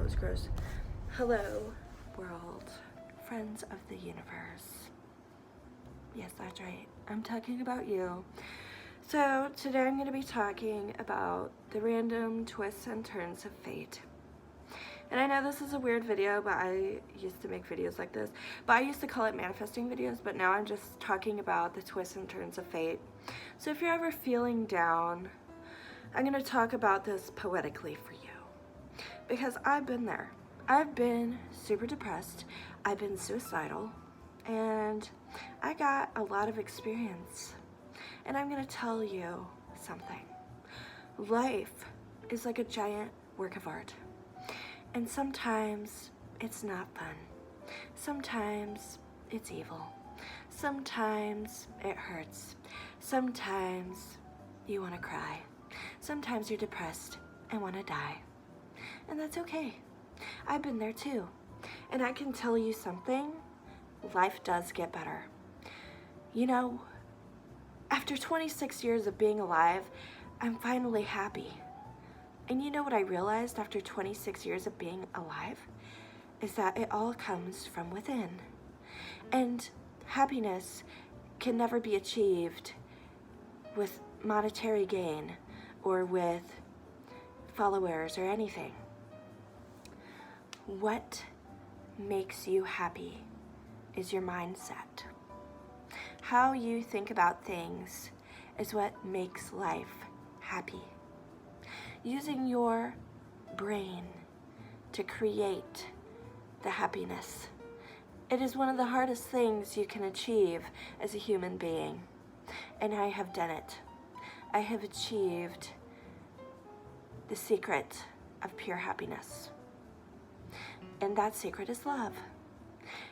was gross. Hello, world, friends of the universe. Yes, that's right. I'm talking about you. So today I'm going to be talking about the random twists and turns of fate. And I know this is a weird video, but I used to make videos like this. But I used to call it manifesting videos, but now I'm just talking about the twists and turns of fate. So if you're ever feeling down, I'm going to talk about this poetically for you. Because I've been there. I've been super depressed. I've been suicidal. And I got a lot of experience. And I'm going to tell you something. Life is like a giant work of art. And sometimes it's not fun. Sometimes it's evil. Sometimes it hurts. Sometimes you want to cry. Sometimes you're depressed and want to die. And that's okay. I've been there too. And I can tell you something, life does get better. You know, after 26 years of being alive, I'm finally happy. And you know what I realized after 26 years of being alive? Is that it all comes from within. And happiness can never be achieved with monetary gain or with followers or anything. What makes you happy is your mindset. How you think about things is what makes life happy. Using your brain to create the happiness. It is one of the hardest things you can achieve as a human being. And I have done it. I have achieved the secret of pure happiness. And that secret is love.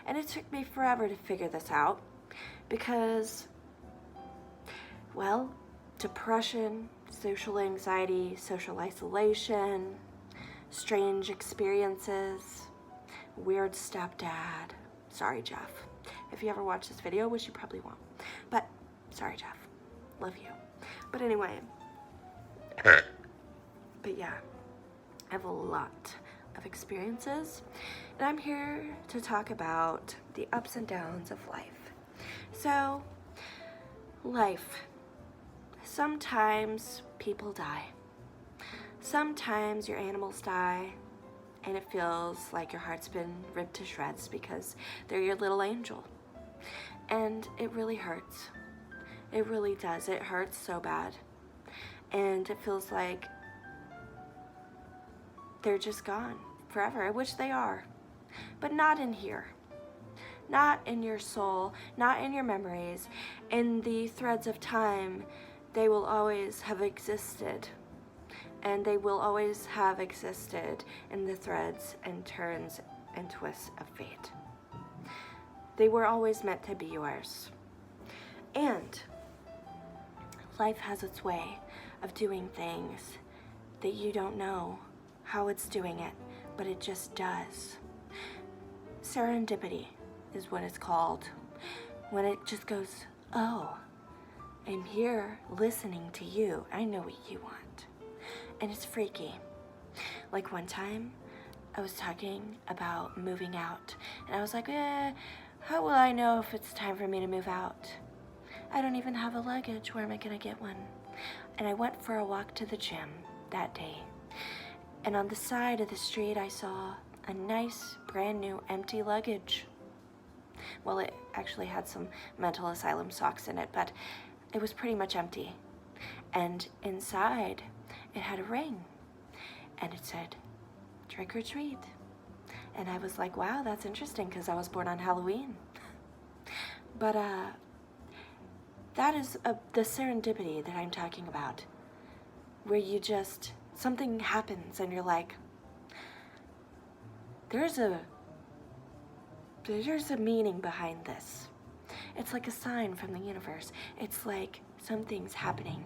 And it took me forever to figure this out because, well, depression, social anxiety, social isolation, strange experiences, weird stepdad. Sorry, Jeff. If you ever watch this video, which you probably won't. But, sorry, Jeff. Love you. But anyway. But yeah, I have a lot of experiences. And I'm here to talk about the ups and downs of life. So, life. Sometimes people die. Sometimes your animals die and it feels like your heart's been ripped to shreds because they're your little angel. And it really hurts. It really does. It hurts so bad. And it feels like they're just gone forever, which they are. But not in here. Not in your soul, not in your memories. In the threads of time, they will always have existed. And they will always have existed in the threads and turns and twists of fate. They were always meant to be yours. And life has its way of doing things that you don't know how it's doing it, but it just does. Serendipity is what it's called. When it just goes, oh, I'm here listening to you. I know what you want. And it's freaky. Like one time, I was talking about moving out. And I was like, how will I know if it's time for me to move out? I don't even have a luggage. Where am I going to get one? And I went for a walk to the gym that day. And on the side of the street, I saw a nice, brand new, empty luggage. Well, it actually had some mental asylum socks in it, but it was pretty much empty. And inside, it had a ring. And it said, trick or treat. And I was like, wow, that's interesting because I was born on Halloween. But that is the serendipity that I'm talking about. Where you just, something happens and you're like, there's a meaning behind this. It's like a sign from the universe. It's like something's happening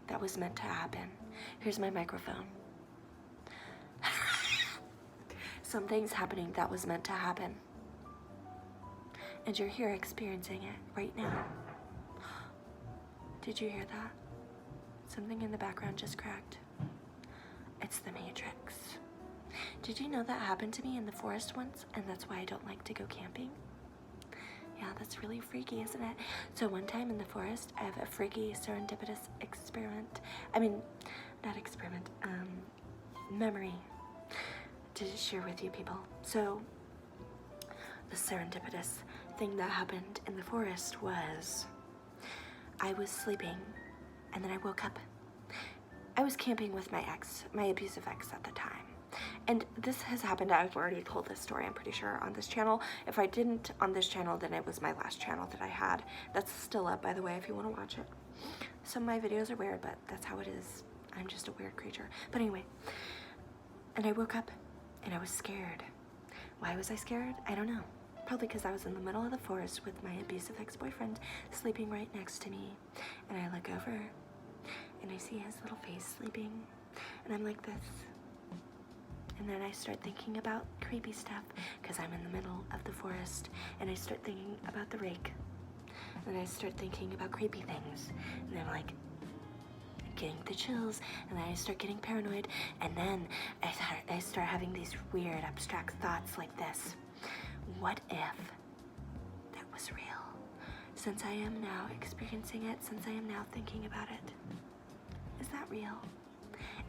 that was meant to happen. Here's my microphone. Something's happening that was meant to happen. And you're here experiencing it right now. Did you hear that? Something in the background just cracked. It's the Matrix. Did you know that happened to me in the forest once, and that's why I don't like to go camping? Yeah, that's really freaky, isn't it? So one time in the forest, I have a freaky serendipitous memory to share with you people. So the serendipitous thing that happened in the forest was I was sleeping and then I woke up. I was camping with my ex, my abusive ex at the time. And this has happened, I've already told this story, I'm pretty sure, on this channel. If I didn't on this channel, then it was my last channel that I had. That's still up, by the way, if you want to watch it. Some of my videos are weird, but that's how it is. I'm just a weird creature. But anyway, and I woke up and I was scared. Why was I scared? I don't know. Probably because I was in the middle of the forest with my abusive ex-boyfriend sleeping right next to me. And I look over and I see his little face sleeping. And I'm like this. And then I start thinking about creepy stuff because I'm in the middle of the forest, and I start thinking about the rake. And I start thinking about creepy things, and I'm like getting the chills, and then I start getting paranoid, and then I start having these weird abstract thoughts like this. What if that was real? Since I am now experiencing it, since I am now thinking about it, is that real?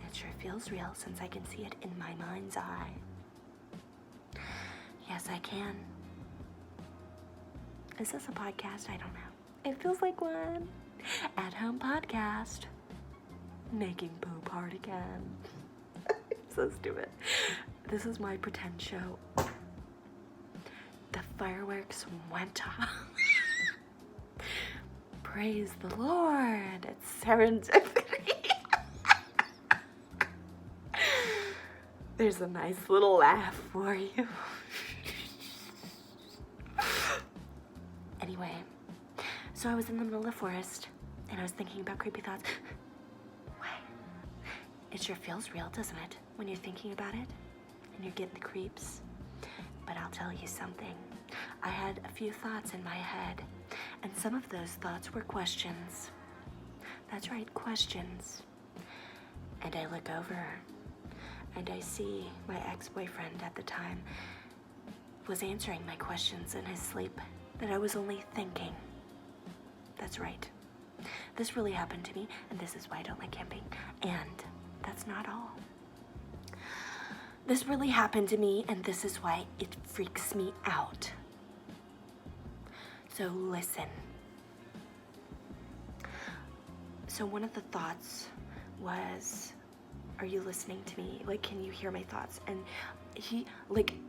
It sure feels real since I can see it in my mind's eye. Yes, I can. Is this a podcast? I don't know. It feels like one. At-home podcast. Making poop hard again. So stupid. This is my pretend show. The fireworks went off. Praise the Lord. It's serendipity. There's a nice little laugh for you. Anyway, so I was in the middle of the forest and I was thinking about creepy thoughts. Why? It sure feels real, doesn't it? When you're thinking about it and you're getting the creeps. But I'll tell you something. I had a few thoughts in my head, and some of those thoughts were questions. That's right, questions. And I look over and I see my ex-boyfriend at the time was answering my questions in his sleep that I was only thinking. That's right. This really happened to me, and this is why I don't like camping. And that's not all. This really happened to me, and this is why it freaks me out. So listen. So one of the thoughts was, are you listening to me? Like, can you hear my thoughts? And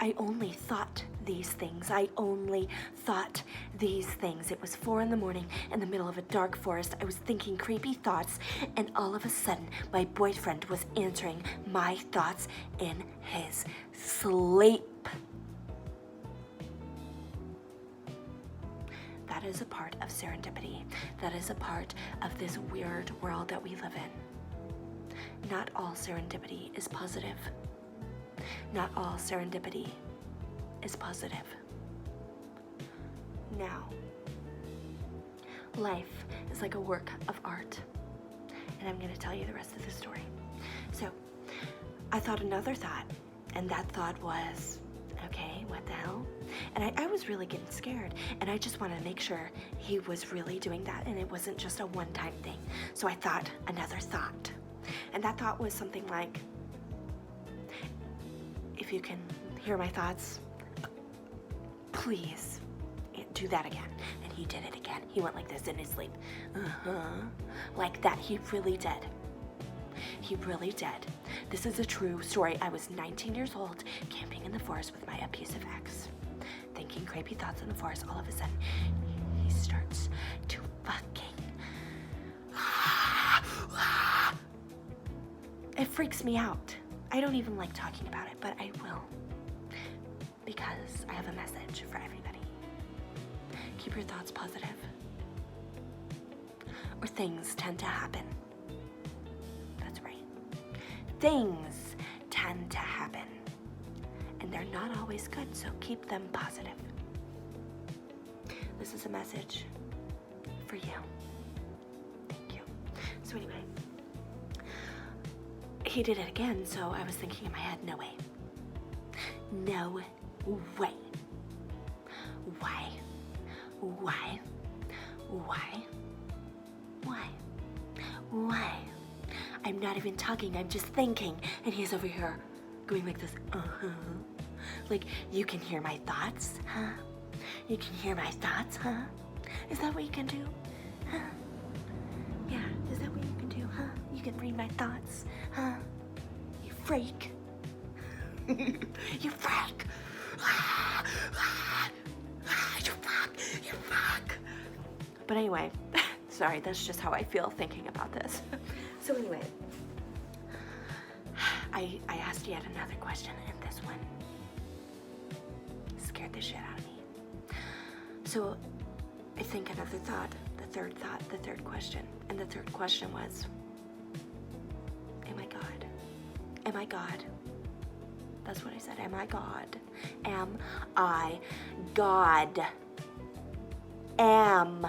I only thought these things. I only thought these things. It was 4 a.m. in the middle of a dark forest. I was thinking creepy thoughts, and all of a sudden, my boyfriend was answering my thoughts in his sleep. That is a part of serendipity. That is a part of this weird world that we live in. Not all serendipity is positive. Not all serendipity is positive. Now, life is like a work of art, and I'm going to tell you the rest of the story. So, I thought another thought, and that thought was, okay, what the hell? And I was really getting scared, and I just wanted to make sure he was really doing that, and it wasn't just a one-time thing. So I thought another thought, and that thought was something like, if you can hear my thoughts, please do that again. And he did it again. He went like this in his sleep. Like that. He really did. He really did. This is a true story. I was 19 years old, camping in the forest with my abusive ex, thinking creepy thoughts in the forest. All of a sudden, he starts to fucking... It freaks me out. I don't even like talking about it, but I will, because I have a message for everybody. Keep your thoughts positive, or things tend to happen. That's right. Things tend to happen, and they're not always good, so keep them positive. This is a message for you. Thank you. So anyway, he did it again, so I was thinking in my head, no way. No way. Why? Why? Why? Why? Why? I'm not even talking, I'm just thinking. And he's over here going like this, Like, you can hear my thoughts, huh? You can hear my thoughts, huh? Is that what you can do? Huh? Yeah, is that what you can do, huh? You can read my thoughts, huh? You freak. You freak. You fuck. But anyway, sorry, that's just how I feel thinking about this. So anyway, I asked yet another question, and this one scared the shit out of me. So I think another thought, the third question. And the third question was, am I God? Am I God? That's what I said. Am I God? Am I God? Am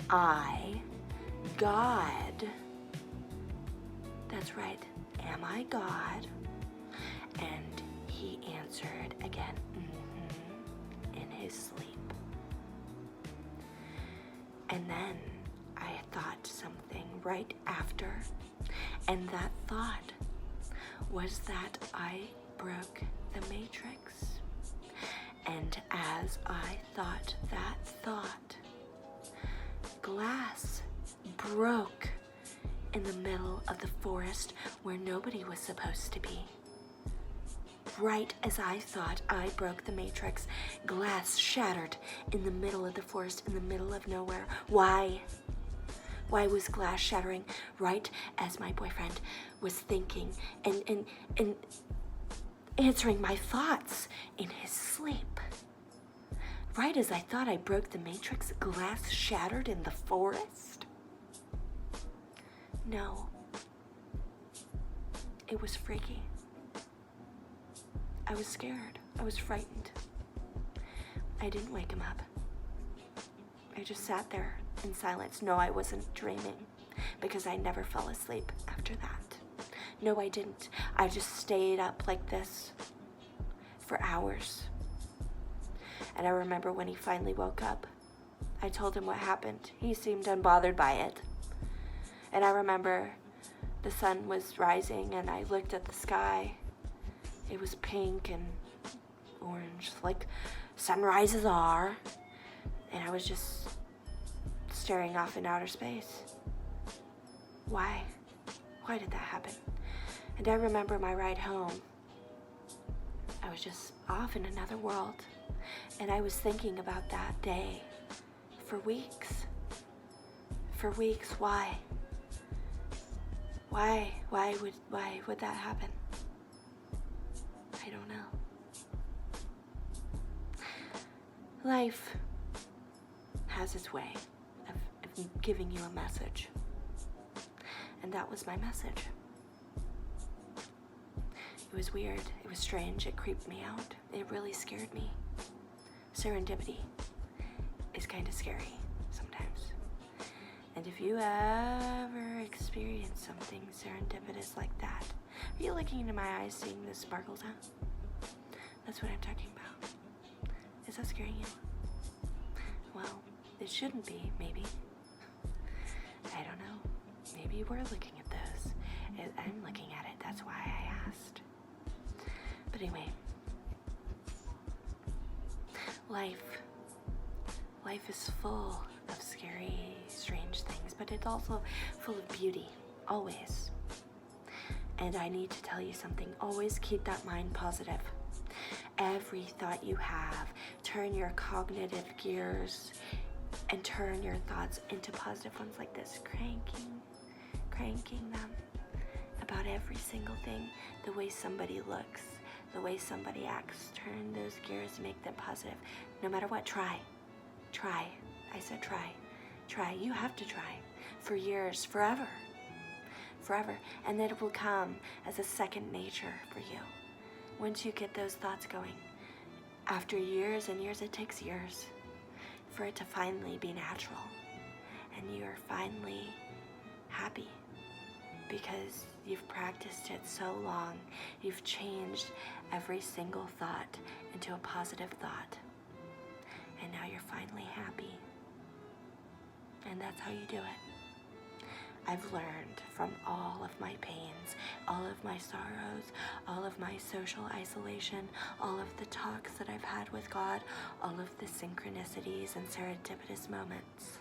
I God? That's right. Am I God? And he answered again, in his sleep. And then I thought something right after, and that thought was that I broke the matrix. And as I thought that thought, glass broke in the middle of the forest where nobody was supposed to be. Right as I thought I broke the matrix, glass shattered in the middle of the forest, in the middle of nowhere. Why? Why was glass shattering right as my boyfriend was thinking and answering my thoughts in his sleep? Right as I thought I broke the matrix, glass shattered in the forest? No. It was freaky. I was scared. I was frightened. I didn't wake him up. I just sat there in silence. No, I wasn't dreaming, because I never fell asleep after that. No, I didn't. I just stayed up like this for hours. And I remember when he finally woke up, I told him what happened. He seemed unbothered by it. And I remember the sun was rising, and I looked at the sky. It was pink and orange, like sunrises are. And I was just staring off in outer space. Why? Why did that happen? And I remember my ride home. I was just off in another world. And I was thinking about that day for weeks. For weeks, why? Why would that happen? I don't know. Life has its way of giving you a message. And that was my message. It was weird. It was strange. It creeped me out. It really scared me. Serendipity is kind of scary sometimes. And if you ever experience something serendipitous like that, are you looking into my eyes seeing the sparkles, huh? That's what I'm talking about. Is that scaring you? Well, it shouldn't be, maybe. I don't know. Maybe you were looking at those. I'm looking at it. That's why I asked. But anyway, life is full of scary, strange things, but it's also full of beauty, always. And I need to tell you something. Always keep that mind positive. Every thought you have, turn your cognitive gears and turn your thoughts into positive ones like this, cranking them about every single thing, the way somebody looks, the way somebody acts. Turn those gears and make them positive. No matter what, try. I said try. You have to try for years, forever. And then it will come as a second nature for you. Once you get those thoughts going, after years and years, it takes years for it to finally be natural. And you're finally happy because you've practiced it so long. You've changed every single thought into a positive thought. And now you're finally happy. And that's how you do it. I've learned from all of my pains, all of my sorrows, all of my social isolation, all of the talks that I've had with God, all of the synchronicities and serendipitous moments.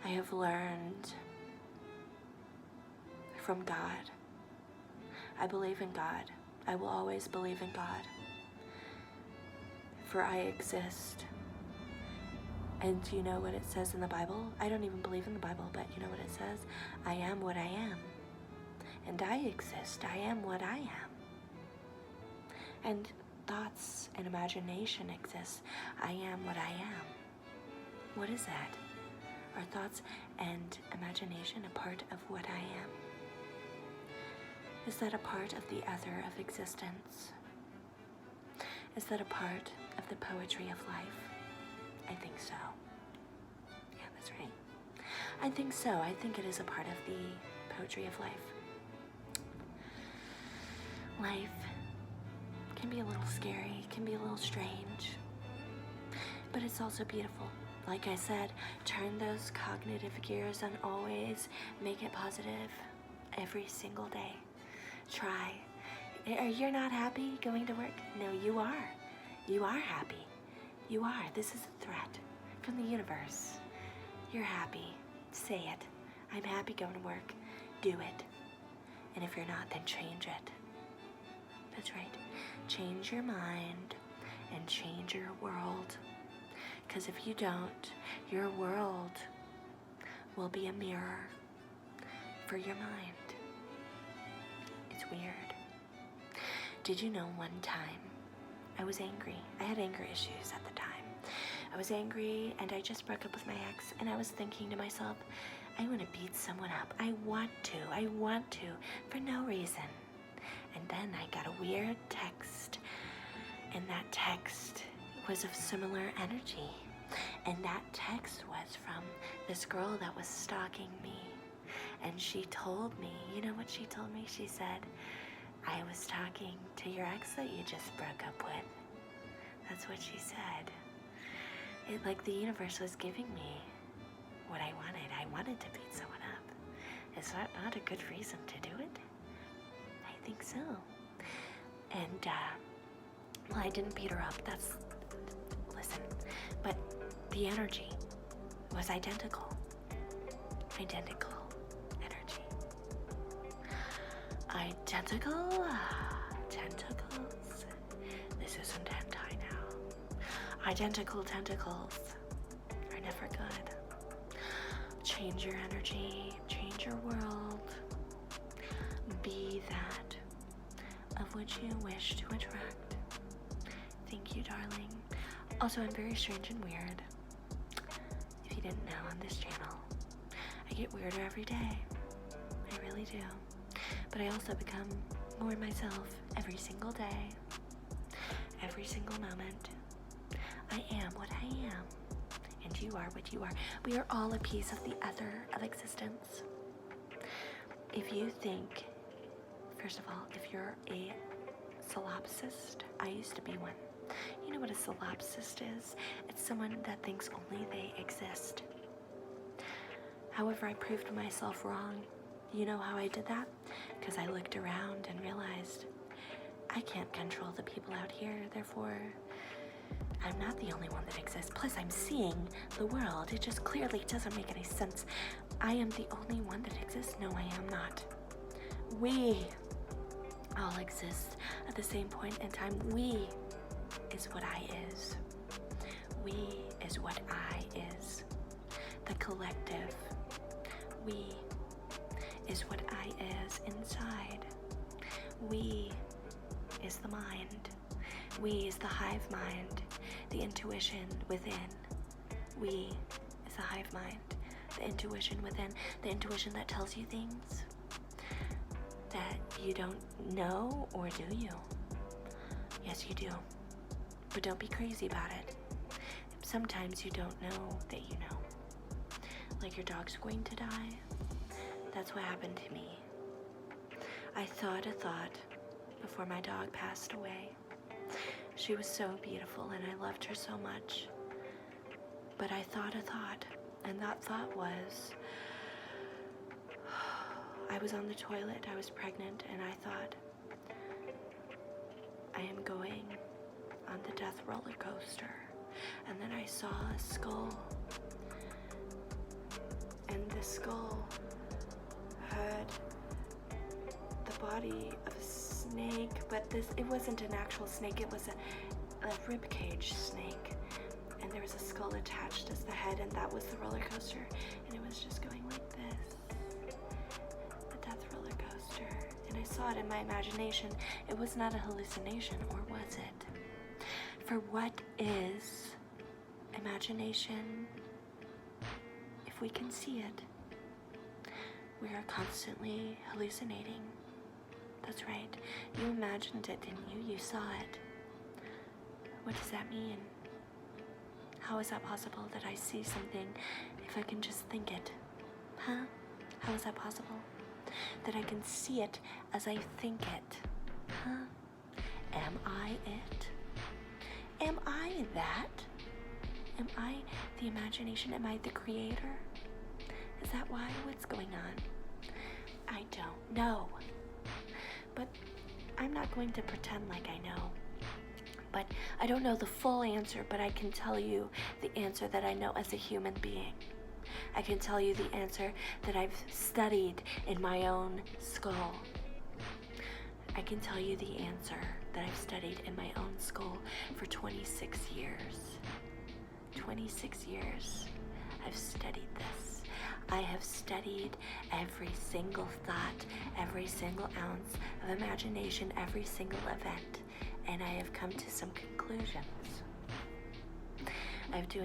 I have learned from God. I believe in God. I will always believe in God. For I exist. And you know what it says in the Bible? I don't even believe in the Bible, but you know what it says? I am what I am. And I exist. I am what I am. And thoughts and imagination exist. I am what I am. What is that? Are thoughts and imagination a part of what I am? Is that a part of the ether of existence? Is that a part of the poetry of life? I think so. Yeah, that's right. I think so. I think it is a part of the poetry of life. Life can be a little scary, can be a little strange, but it's also beautiful. Like I said, turn those cognitive gears and always make it positive every single day. Try. You're not happy going to work? No, you are. You are happy. You are. This is a threat from the universe. You're happy. Say it. I'm happy going to work. Do it. And if you're not, then change it. That's right. Change your mind and change your world. Because if you don't, your world will be a mirror for your mind. It's weird. Did you know one time I was angry? I had anger issues at the time. I was angry and I just broke up with my ex, and I was thinking to myself, I want to beat someone up. I want to, for no reason. And then I got a weird text, and that text was of similar energy. And that text was from this girl that was stalking me. And she told me, you know what she told me? She said, I was talking to your ex that you just broke up with. That's what she said. It, like the universe was giving me what I wanted. I wanted to beat someone up. Is that not a good reason to do it? I think so. And, well, I didn't beat her up. Listen, but the energy was identical. Identical energy. Identical tentacles. This isn't hentai now. Identical tentacles are never good. Change your energy, change your world. Be that of which you wish to attract. Thank you, darling. Also, I'm very strange and weird. If you didn't know, on this channel, I get weirder every day. I really do. But I also become more myself every single day. Every single moment. I am what I am. And you are what you are. We are all a piece of the ether of existence. If you think, first of all, if you're a solipsist, I used to be one. You know what a solipsist is? It's someone that thinks only they exist. However, I proved myself wrong. You know how I did that? Because I looked around and realized I can't control the people out here, therefore I'm not the only one that exists. Plus, I'm seeing the world. It just clearly doesn't make any sense. I am the only one that exists. No, I am not. We all exist at the same point in time. We is what I is. We is what I is. The collective. We is what I is inside. We is the mind. We is the hive mind, the intuition within. We is the hive mind, the intuition within, the intuition that tells you things that you don't know, or do you? Yes, you do. But don't be crazy about it. Sometimes you don't know that you know. Like your dog's going to die. That's what happened to me. I thought a thought before my dog passed away. She was so beautiful and I loved her so much. But I thought a thought, and that thought was, I was on the toilet, I was pregnant, and I thought, I am going on the death roller coaster. And then I saw a skull, and the skull had the body of a snake, but it wasn't an actual snake, it was a ribcage snake. And there was a skull attached as the head, and that was the roller coaster. And it was just going like this, the death roller coaster. And I saw it in my imagination. It was not a hallucination, or was it? For what is imagination if we can see it? We are constantly hallucinating. That's right. You imagined it, didn't you? You saw it. What does that mean? How is that possible that I see something if I can just think it? Huh? How is that possible? That I can see it as I think it? Huh? Am I it? Am I that? Am I the imagination? Am I the creator? Is that why? What's going on? I don't know. But I'm not going to pretend like I know. But I don't know the full answer, but I can tell you the answer that I know as a human being. I can tell you the answer that I've studied in my own skull. I can tell you the answer that I've studied in my own skull for 26 years. 26 years I've studied this. I have studied every single thought, every single ounce of imagination, every single event. And I have come to some conclusions. I've been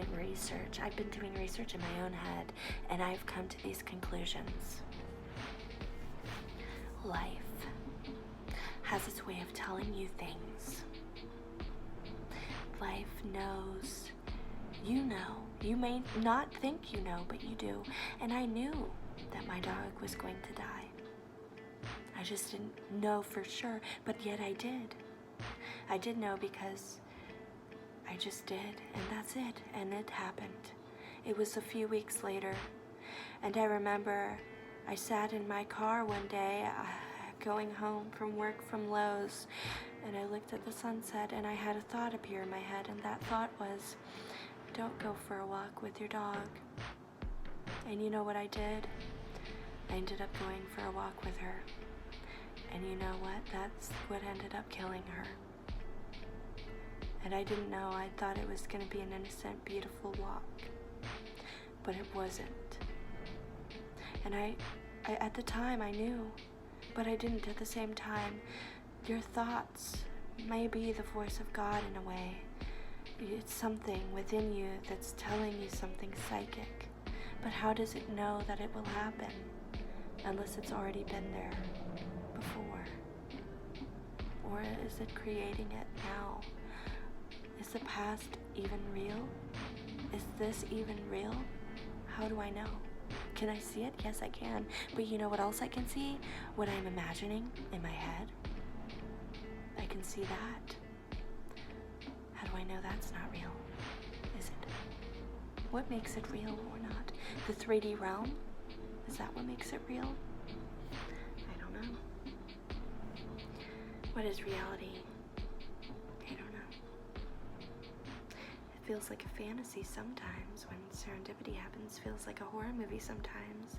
doing research in my own head, and I've come to these conclusions. Life has its way of telling you things. Life knows. You know. You may not think you know, but you do. And I knew that my dog was going to die. I just didn't know for sure, but yet I did. I did know because I just did, and that's it, and it happened. It was a few weeks later, and I remember I sat in my car one day going home from work from Lowe's, and I looked at the sunset, and I had a thought appear in my head, and that thought was, don't go for a walk with your dog. And you know what I did? I ended up going for a walk with her. And you know what? That's what ended up killing her. And I didn't know. I thought it was going to be an innocent, beautiful walk. But it wasn't. And I at the time, I knew. But I didn't at the same time. Your thoughts may be the voice of God in a way. It's something within you that's telling you something psychic. But how does it know that it will happen? Unless it's already been there before. Or is it creating it now? Is the past even real? Is this even real? How do I know? Can I see it? Yes, I can. But you know what else I can see? What I'm imagining in my head. I can see that. How do I know that's not real? Is it? What makes it real or not? The 3D realm? Is that what makes it real? I don't know. What is reality? I don't know. It feels like a fantasy sometimes when serendipity happens. Feels like a horror movie sometimes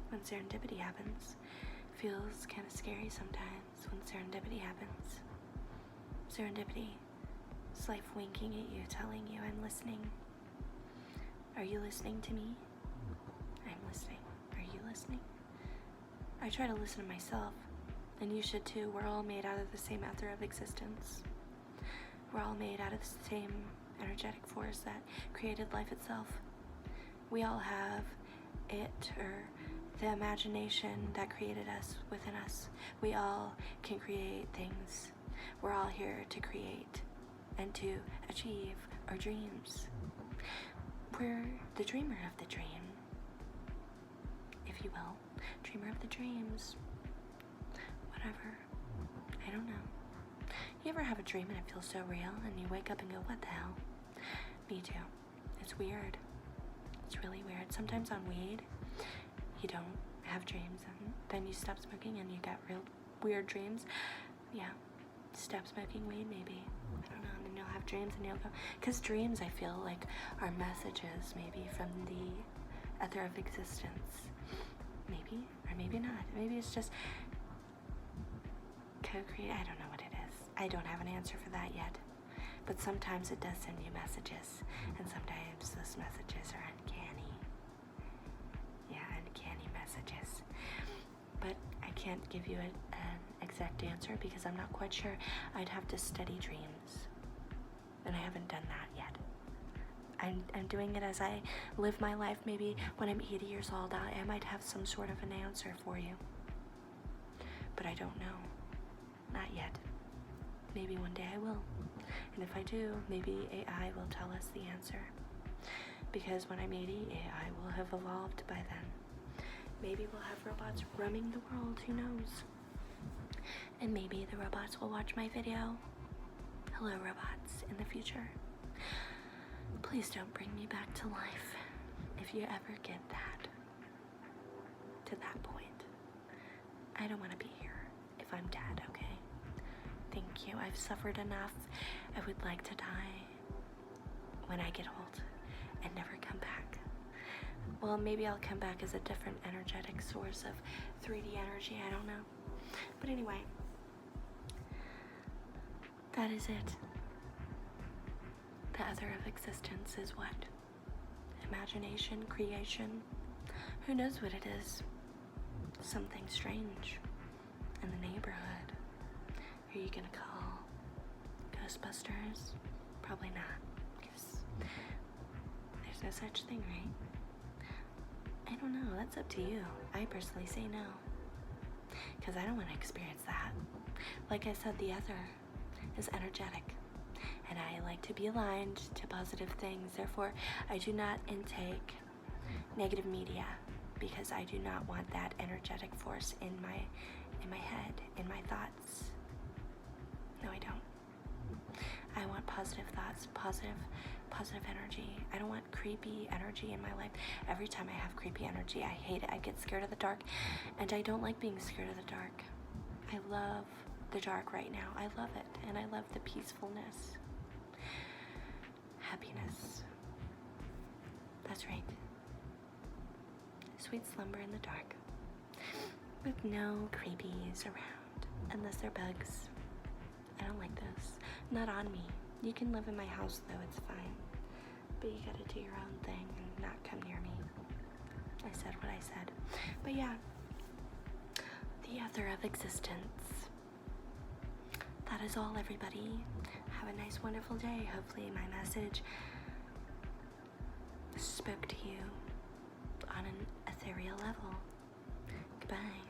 when serendipity happens. Feels kind of scary sometimes when serendipity happens. Serendipity. It's life winking at you, telling you I'm listening. Are you listening to me? I'm listening. Are you listening? I try to listen to myself, and you should too. We're all made out of the same ether of existence. We're all made out of the same energetic force that created life itself. We all have it, or the imagination that created us within us. We all can create things. We're all here to create and to achieve our dreams. We're the dreamer of the dream, if you will. Dreamer of the dreams. Whatever. I don't know. You ever have a dream and it feels so real and you wake up and go, what the hell? Me too. It's weird. It's really weird. Sometimes on weed, you don't have dreams and then you stop smoking and you get real weird dreams. Yeah. Stop smoking weed maybe. I don't know. And then you'll have dreams and you'll go, because dreams I feel like are messages maybe from the ether of existence. Maybe, or maybe not. Maybe it's just co-create. I don't know what it is. I don't have an answer for that yet. But sometimes it does send you messages, and sometimes those messages are uncanny. Yeah, uncanny messages. But I can't give you an exact answer because I'm not quite sure. I'd have to study dreams, and I haven't done that yet. I'm doing it as I live my life. Maybe when I'm 80 years old, I might have some sort of an answer for you. But I don't know. Not yet. Maybe one day I will. And if I do, maybe AI will tell us the answer. Because when I'm 80, AI will have evolved by then. Maybe we'll have robots roaming the world, who knows? And maybe the robots will watch my video. Hello, robots in the future. Please don't bring me back to life if you ever get to that point. I don't want to be here if I'm dead, okay? Thank you. I've suffered enough. I would like to die when I get old and never come back. Well, maybe I'll come back as a different energetic source of 3D energy. I don't know. But anyway, that is it. The other of existence is what? Imagination, creation. Who knows what it is? Something strange in the neighborhood. Are you gonna call Ghostbusters? Probably not, because there's no such thing, right? I don't know, that's up to you. I personally say no, because I don't want to experience that. Like I said, the other is energetic, and I like to be aligned to positive things. Therefore, I do not intake negative media, because I do not want that energetic force in my head, in my thoughts. No, I don't. I want positive thoughts, positive energy. I don't want creepy energy in my life. Every time I have creepy energy, I hate it. I get scared of the dark, and I don't like being scared of the dark. I love the dark right now. I love it, and I love the peacefulness. Happiness. That's right. Sweet slumber in the dark, with no creepies around, unless they're bugs. I don't like those. Not on me. You can live in my house though, it's fine. But you gotta do your own thing and not come near me. I said what I said. But yeah, the other of existence. That is all, everybody. Have a nice, wonderful day. Hopefully my message spoke to you on an ethereal level. Goodbye.